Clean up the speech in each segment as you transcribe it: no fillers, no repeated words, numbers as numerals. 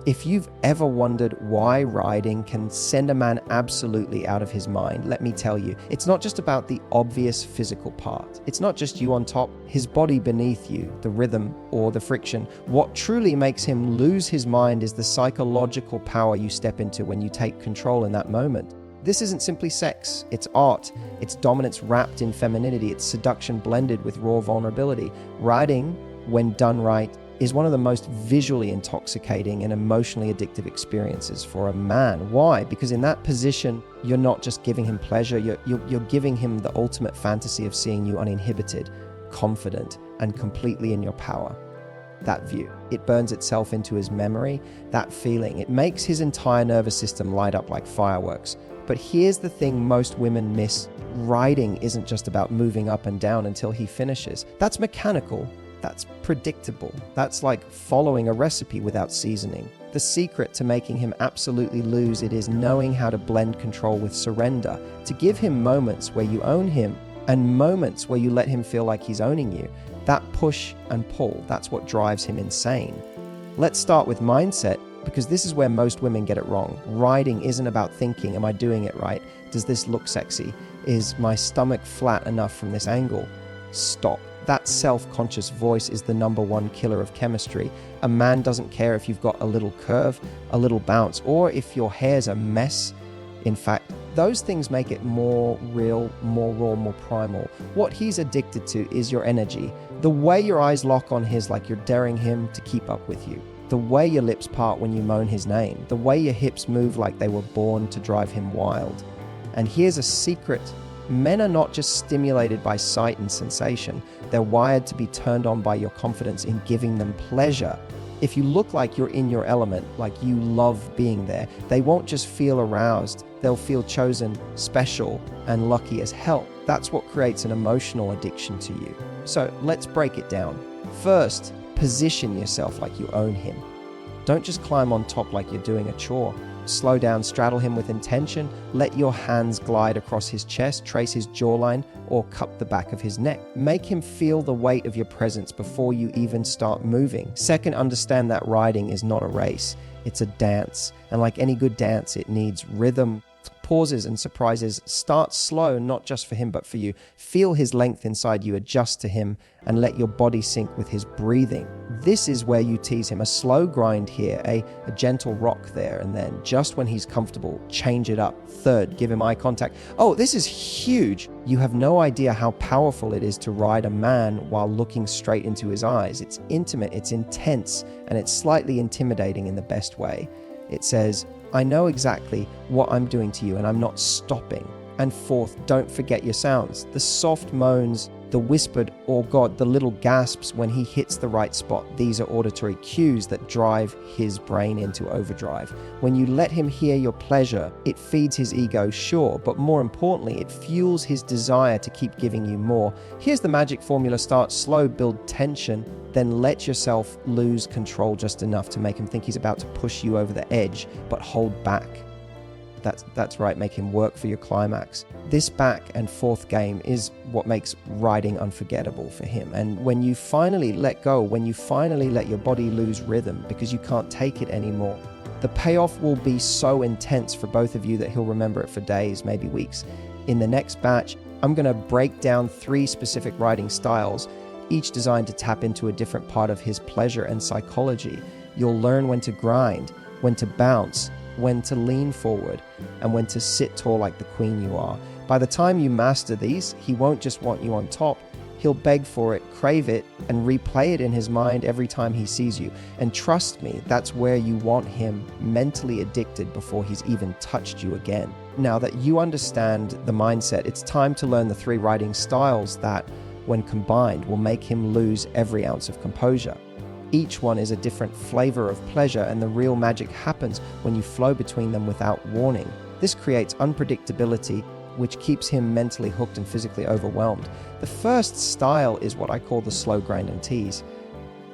If you've ever wondered why riding can send a man absolutely out of his mind, let me tell you, it's not just about the obvious physical part. It's not just you on top, his body beneath you, the rhythm or the friction. What truly makes him lose his mind is the psychological power you step into when you take control in that moment. This isn't simply sex, it's art, it's dominance wrapped in femininity, it's seduction blended with raw vulnerability. Riding, when done right, is one of the most visually intoxicating and emotionally addictive experiences for a man. Why? Because in that position, you're not just giving him pleasure, you're giving him the ultimate fantasy of seeing you uninhibited, confident, and completely in your power. That view, it burns itself into his memory, that feeling. It makes his entire nervous system light up like fireworks. But here's the thing most women miss. Riding isn't just about moving up and down until he finishes. That's mechanical. That's predictable. That's like following a recipe without seasoning. The secret to making him absolutely lose it is knowing how to blend control with surrender, to give him moments where you own him and moments where you let him feel like he's owning you. That push and pull, that's what drives him insane. Let's start with mindset, because this is where most women get it wrong. Riding isn't about thinking, am I doing it right? Does this look sexy? Is my stomach flat enough from this angle? Stop. That self-conscious voice is the #1 killer of chemistry. A man doesn't care if you've got a little curve, a little bounce, or if your hair's a mess. In fact, those things make it more real, more raw, more primal. What he's addicted to is your energy. The way your eyes lock on his like you're daring him to keep up with you. The way your lips part when you moan his name. The way your hips move like they were born to drive him wild. And here's a secret. Men are not just stimulated by sight and sensation. They're wired to be turned on by your confidence in giving them pleasure. If you look like you're in your element, like you love being there, they won't just feel aroused. They'll feel chosen, special, and lucky as hell. That's what creates an emotional addiction to you. So let's break it down. First, position yourself like you own him. Don't just climb on top like you're doing a chore. Slow down, straddle him with intention, let your hands glide across his chest, trace his jawline, or cup the back of his neck. Make him feel the weight of your presence before you even start moving. Second, understand that riding is not a race, it's a dance. And like any good dance, it needs rhythm, pauses and surprises. Start slow, not just for him, but for you. Feel his length inside you, adjust to him, and let your body sync with his breathing. This is where you tease him. A slow grind here, a gentle rock there, and then just when he's comfortable, change it up. Third, give him eye contact. Oh, this is huge. You have no idea how powerful it is to ride a man while looking straight into his eyes. It's intimate, it's intense, and it's slightly intimidating in the best way. It says, I know exactly what I'm doing to you and I'm not stopping. And fourth, don't forget your sounds. The soft moans, the whispered, or God, the little gasps when he hits the right spot. These are auditory cues that drive his brain into overdrive. When you let him hear your pleasure, it feeds his ego, sure, but more importantly, it fuels his desire to keep giving you more. Here's the magic formula. Start slow, build tension, then let yourself lose control just enough to make him think he's about to push you over the edge, but hold back. That's right, make him work for your climax. This back and forth game is what makes riding unforgettable for him. And when you finally let go, when you finally let your body lose rhythm because you can't take it anymore, the payoff will be so intense for both of you that he'll remember it for days, maybe weeks. In the next batch, I'm going to break down 3 specific riding styles, each designed to tap into a different part of his pleasure and psychology. You'll learn when to grind, when to bounce, when to lean forward, and when to sit tall like the queen you are. By the time you master these, he won't just want you on top, he'll beg for it, crave it, and replay it in his mind every time he sees you. And trust me, that's where you want him mentally addicted before he's even touched you again. Now that you understand the mindset, it's time to learn the 3 riding styles that, when combined, will make him lose every ounce of composure. Each one is a different flavor of pleasure, and the real magic happens when you flow between them without warning. This creates unpredictability, which keeps him mentally hooked and physically overwhelmed. The first style is what I call the slow grind and tease.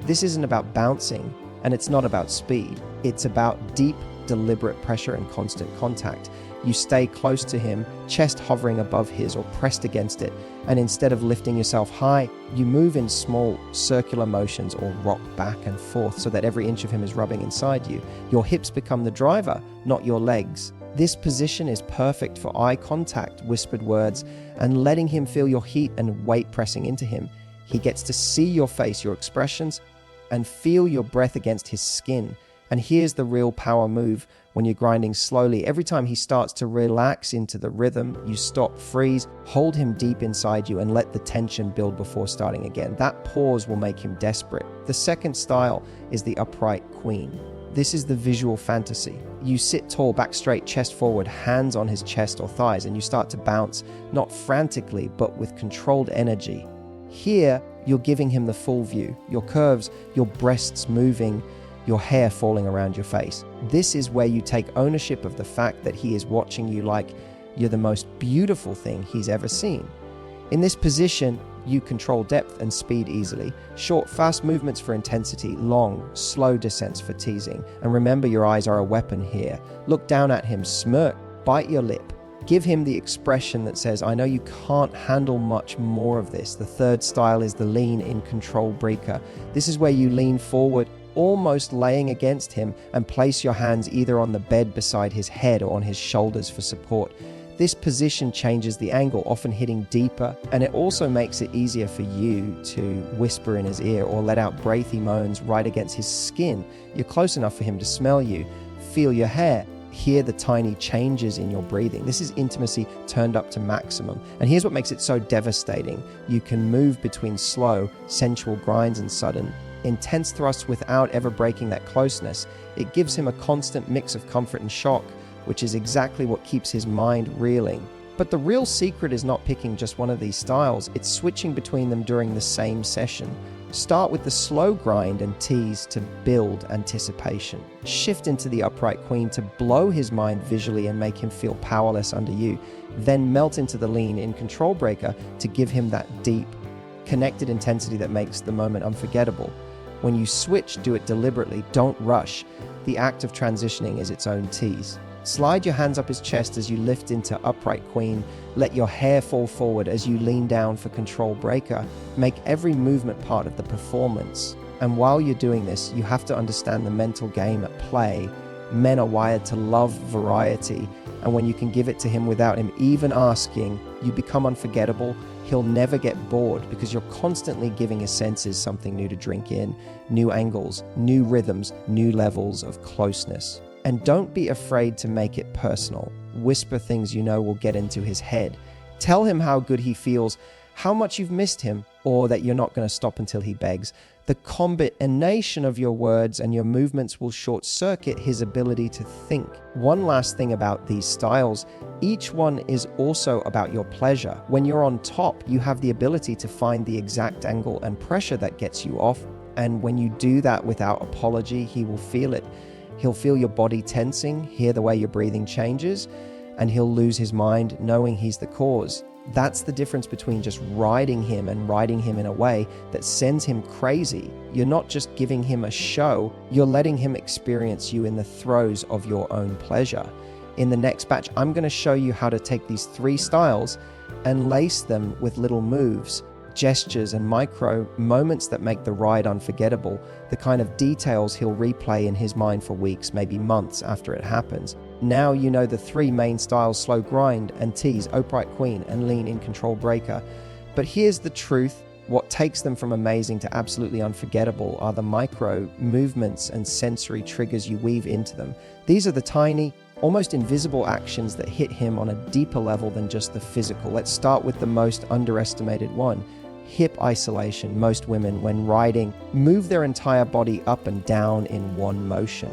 This isn't about bouncing, and it's not about speed. It's about deep, deliberate pressure and constant contact. You stay close to him, chest hovering above his or pressed against it, and instead of lifting yourself high, you move in small circular motions or rock back and forth so that every inch of him is rubbing inside you. Your hips become the driver, not your legs. This position is perfect for eye contact, whispered words, and letting him feel your heat and weight pressing into him. He gets to see your face, your expressions, and feel your breath against his skin. And here's the real power move when you're grinding slowly. Every time he starts to relax into the rhythm, you stop, freeze, hold him deep inside you, and let the tension build before starting again. That pause will make him desperate. The second style is the upright queen. This is the visual fantasy. You sit tall, back straight, chest forward, hands on his chest or thighs, and you start to bounce, not frantically, but with controlled energy. Here, you're giving him the full view, your curves, your breasts moving, your hair falling around your face. This is where you take ownership of the fact that he is watching you like you're the most beautiful thing he's ever seen. In this position, you control depth and speed easily. Short, fast movements for intensity, long, slow descents for teasing. And remember, your eyes are a weapon here. Look down at him, smirk, bite your lip. Give him the expression that says, I know you can't handle much more of this. The third style is the lean in control breaker. This is where you lean forward, almost laying against him, and place your hands either on the bed beside his head or on his shoulders for support. This position changes the angle, often hitting deeper, and it also makes it easier for you to whisper in his ear or let out breathy moans right against his skin. You're close enough for him to smell you, feel your hair, hear the tiny changes in your breathing. This is intimacy turned up to maximum. And here's what makes it so devastating. You can move between slow, sensual grinds and sudden, intense thrusts without ever breaking that closeness. It gives him a constant mix of comfort and shock, which is exactly what keeps his mind reeling. But the real secret is not picking just one of these styles, it's switching between them during the same session. Start with the slow grind and tease to build anticipation. Shift into the upright queen to blow his mind visually and make him feel powerless under you. Then melt into the lean in control breaker to give him that deep, connected intensity that makes the moment unforgettable. When you switch, do it deliberately, don't rush. The act of transitioning is its own tease. Slide your hands up his chest as you lift into upright queen. Let your hair fall forward as you lean down for control breaker. Make every movement part of the performance. And while you're doing this, you have to understand the mental game at play. Men are wired to love variety, and when you can give it to him without him even asking, you become unforgettable. He'll never get bored because you're constantly giving his senses something new to drink in, new angles, new rhythms, new levels of closeness. And don't be afraid to make it personal. Whisper things you know will get into his head. Tell him how good he feels, how much you've missed him, or that you're not going to stop until he begs. The combination of your words and your movements will short-circuit his ability to think. One last thing about these styles, each one is also about your pleasure. When you're on top, you have the ability to find the exact angle and pressure that gets you off. And when you do that without apology, he will feel it. He'll feel your body tensing, hear the way your breathing changes, and he'll lose his mind knowing he's the cause. That's the difference between just riding him and riding him in a way that sends him crazy. You're not just giving him a show, you're letting him experience you in the throes of your own pleasure. In the next batch, I'm going to show you how to take these 3 styles and lace them with little moves, gestures and micro moments that make the ride unforgettable, the kind of details he'll replay in his mind for weeks, maybe months after it happens. Now you know the 3 main styles: slow grind and tease, upright queen, and lean in control breaker. But here's the truth. What takes them from amazing to absolutely unforgettable are the micro movements and sensory triggers you weave into them. These are the tiny, almost invisible actions that hit him on a deeper level than just the physical. Let's start with the most underestimated one. Hip isolation. Most women, when riding, move their entire body up and down in one motion.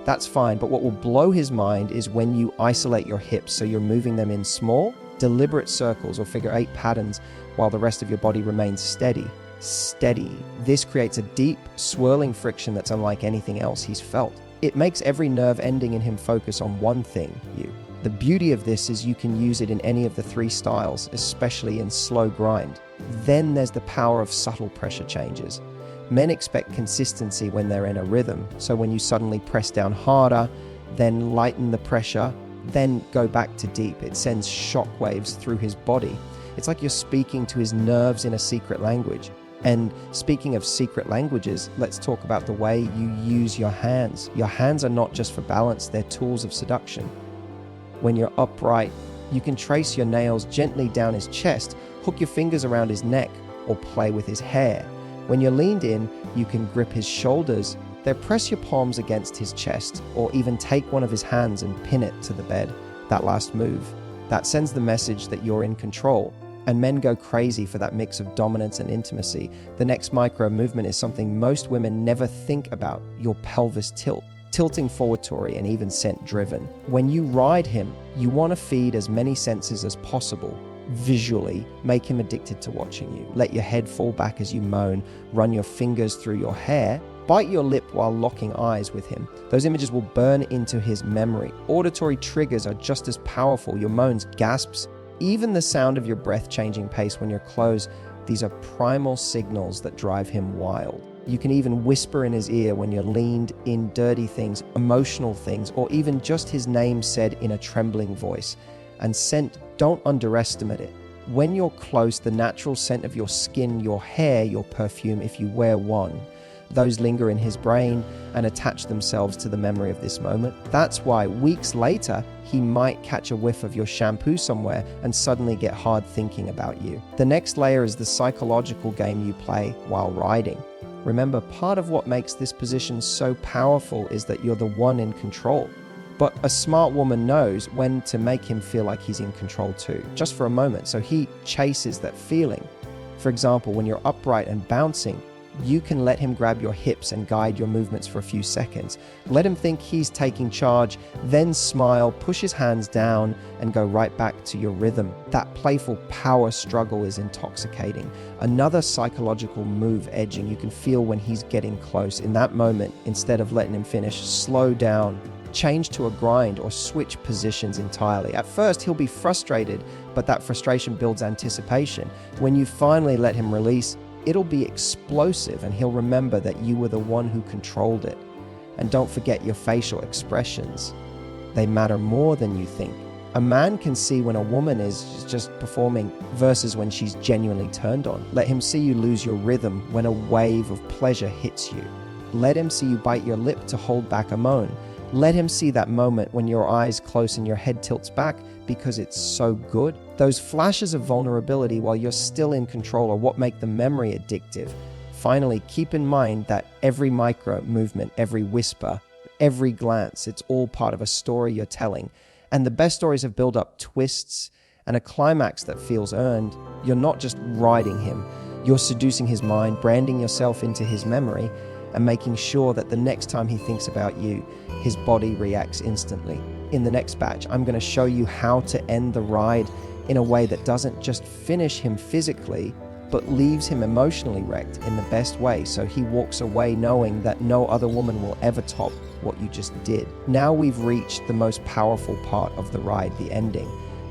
That's fine, but what will blow his mind is when you isolate your hips so you're moving them in small, deliberate circles or figure 8 patterns while the rest of your body remains steady. Steady. This creates a deep, swirling friction that's unlike anything else he's felt. It makes every nerve ending in him focus on one thing, you. The beauty of this is you can use it in any of the 3 styles, especially in slow grind. Then there's the power of subtle pressure changes. Men expect consistency when they're in a rhythm, so when you suddenly press down harder, then lighten the pressure, then go back to deep. It sends shockwaves through his body. It's like you're speaking to his nerves in a secret language. And speaking of secret languages, let's talk about the way you use your hands. Your hands are not just for balance, they're tools of seduction. When you're upright, you can trace your nails gently down his chest, hook your fingers around his neck, or play with his hair. When you're leaned in, you can grip his shoulders, then press your palms against his chest, or even take one of his hands and pin it to the bed. That last move, that sends the message that you're in control. And men go crazy for that mix of dominance and intimacy. The next micro movement is something most women never think about, your pelvis tilt. Tilting forwardtory and even scent driven. When you ride him, you want to feed as many senses as possible. Visually, make him addicted to watching you. Let your head fall back as you moan, run your fingers through your hair, bite your lip while locking eyes with him. Those images will burn into his memory. Auditory triggers are just as powerful. Your moans, gasps, even the sound of your breath changing pace when you're close, these are primal signals that drive him wild. You can even whisper in his ear when you're leaned in, dirty things, emotional things, or even just his name said in a trembling voice. And scent, don't underestimate it. When you're close, the natural scent of your skin, your hair, your perfume, if you wear one, those linger in his brain and attach themselves to the memory of this moment. That's why weeks later, he might catch a whiff of your shampoo somewhere and suddenly get hard thinking about you. The next layer is the psychological game you play while riding. Remember, part of what makes this position so powerful is that you're the one in control. But a smart woman knows when to make him feel like he's in control too, just for a moment, so he chases that feeling. For example, when you're upright and bouncing, you can let him grab your hips and guide your movements for a few seconds. Let him think he's taking charge, then smile, push his hands down, and go right back to your rhythm. That playful power struggle is intoxicating. Another psychological move edging. You can feel when he's getting close. In that moment, instead of letting him finish, slow down, change to a grind, or switch positions entirely. At first, he'll be frustrated, but that frustration builds anticipation. When you finally let him release, it'll be explosive, and he'll remember that you were the one who controlled it. And don't forget your facial expressions. They matter more than you think. A man can see when a woman is just performing versus when she's genuinely turned on. Let him see you lose your rhythm when a wave of pleasure hits you. Let him see you bite your lip to hold back a moan. Let him see that moment when your eyes close and your head tilts back because it's so good. Those flashes of vulnerability while you're still in control are what make the memory addictive. Finally, keep in mind that every micro movement, every whisper, every glance, it's all part of a story you're telling. And the best stories have built up twists and a climax that feels earned. You're not just riding him, you're seducing his mind, branding yourself into his memory, and making sure that the next time he thinks about you, his body reacts instantly. In the next batch, I'm going to show you how to end the ride in a way that doesn't just finish him physically, but leaves him emotionally wrecked in the best way, so he walks away knowing that no other woman will ever top what you just did. Now we've reached the most powerful part of the ride, the ending.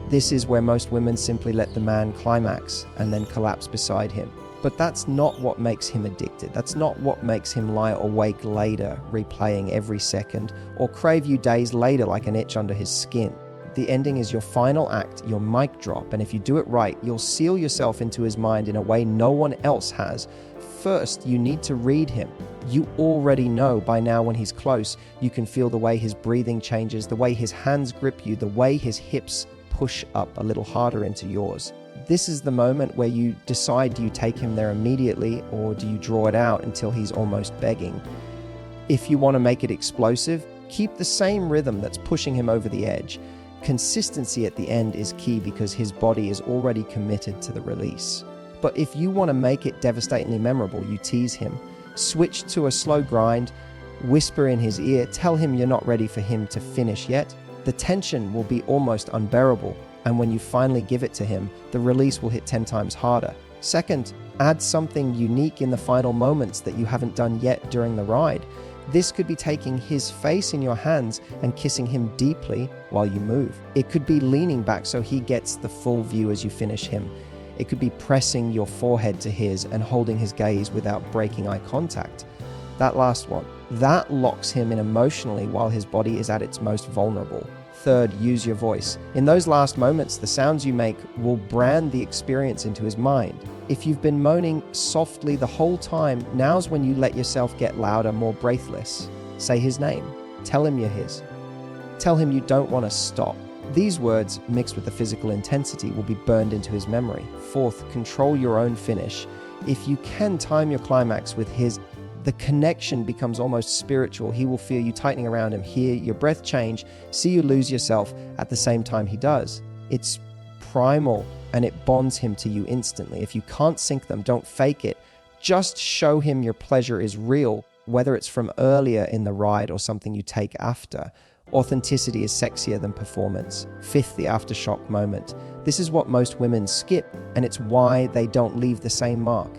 This is where most women simply let the man climax and then collapse beside him. But that's not what makes him addicted. That's not what makes him lie awake later, replaying every second, or crave you days later like an itch under his skin. The ending is your final act, your mic drop, and if you do it right, you'll seal yourself into his mind in a way no one else has. First, you need to read him. You already know by now when he's close. You can feel the way his breathing changes, the way his hands grip you, the way his hips push up a little harder into yours. This is the moment where you decide, do you take him there immediately or do you draw it out until he's almost begging? If you want to make it explosive, keep the same rhythm that's pushing him over the edge. Consistency at the end is key because his body is already committed to the release. But if you want to make it devastatingly memorable, you tease him. Switch to a slow grind, whisper in his ear, tell him you're not ready for him to finish yet. The tension will be almost unbearable. And when you finally give it to him, the release will hit 10 times harder. Second, add something unique in the final moments that you haven't done yet during the ride. This could be taking his face in your hands and kissing him deeply while you move. It could be leaning back so he gets the full view as you finish him. It could be pressing your forehead to his and holding his gaze without breaking eye contact. That last one. That locks him in emotionally while his body is at its most vulnerable. Third, use your voice. In those last moments, the sounds you make will brand the experience into his mind. If you've been moaning softly the whole time, now's when you let yourself get louder, more breathless. Say his name. Tell him you're his. Tell him you don't want to stop. These words, mixed with the physical intensity, will be burned into his memory. Fourth, control your own finish. If you can time your climax with his, the connection becomes almost spiritual. He will feel you tightening around him, hear your breath change, see you lose yourself at the same time he does. It's primal and it bonds him to you instantly. If you can't sync them, don't fake it. Just show him your pleasure is real, whether it's from earlier in the ride or something you take after. Authenticity is sexier than performance. Fifth, the aftershock moment. This is what most women skip, and it's why they don't leave the same mark.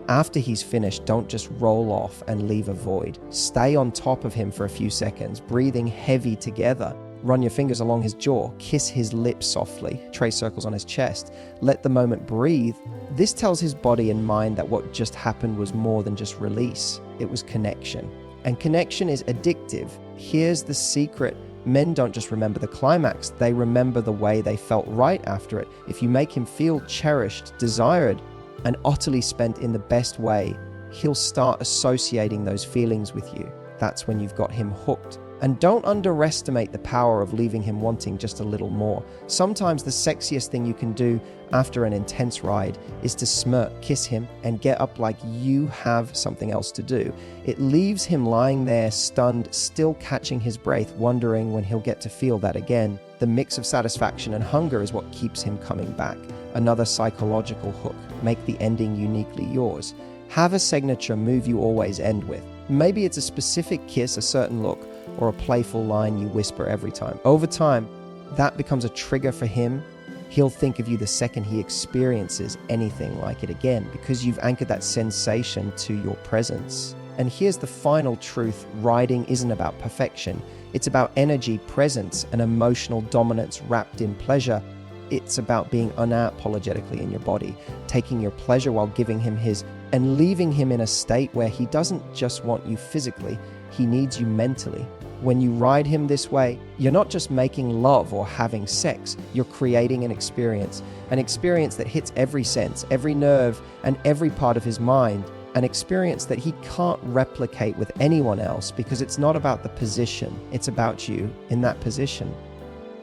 After he's finished, don't just roll off and leave a void. Stay on top of him for a few seconds, breathing heavy together. Run your fingers along his jaw, kiss his lips softly, trace circles on his chest. Let the moment breathe. This tells his body and mind that what just happened was more than just release. It was connection. And connection is addictive. Here's the secret. Men don't just remember the climax, they remember the way they felt right after it. If you make him feel cherished, desired, and utterly spent in the best way, he'll start associating those feelings with you. That's when you've got him hooked. And don't underestimate the power of leaving him wanting just a little more. Sometimes the sexiest thing you can do after an intense ride is to smirk, kiss him, and get up like you have something else to do. It leaves him lying there, stunned, still catching his breath, wondering when he'll get to feel that again. The mix of satisfaction and hunger is what keeps him coming back. Another psychological hook. Make the ending uniquely yours. Have a signature move you always end with. Maybe it's a specific kiss, a certain look, or a playful line you whisper every time. Over time, that becomes a trigger for him. He'll think of you the second he experiences anything like it again, because you've anchored that sensation to your presence. And here's the final truth. Riding isn't about perfection. It's about energy, presence, and emotional dominance wrapped in pleasure. It's about being unapologetically in your body, taking your pleasure while giving him his, and leaving him in a state where he doesn't just want you physically, he needs you mentally. When you ride him this way, you're not just making love or having sex, you're creating an experience that hits every sense, every nerve, and every part of his mind. An experience that he can't replicate with anyone else, because it's not about the position, it's about you in that position.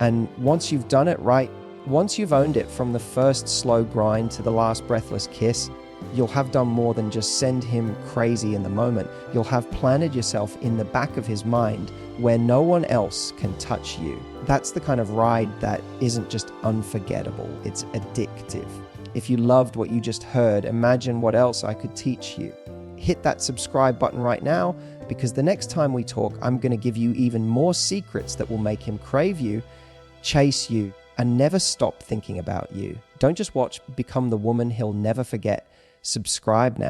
And once you've done it right, once you've owned it from the first slow grind to the last breathless kiss, you'll have done more than just send him crazy in the moment. You'll have planted yourself in the back of his mind where no one else can touch you. That's the kind of ride that isn't just unforgettable, it's addictive. If you loved what you just heard, imagine what else I could teach you. Hit that subscribe button right now, because the next time we talk, I'm going to give you even more secrets that will make him crave you, chase you, and never stop thinking about you. Don't just watch, become the woman he'll never forget. Subscribe now.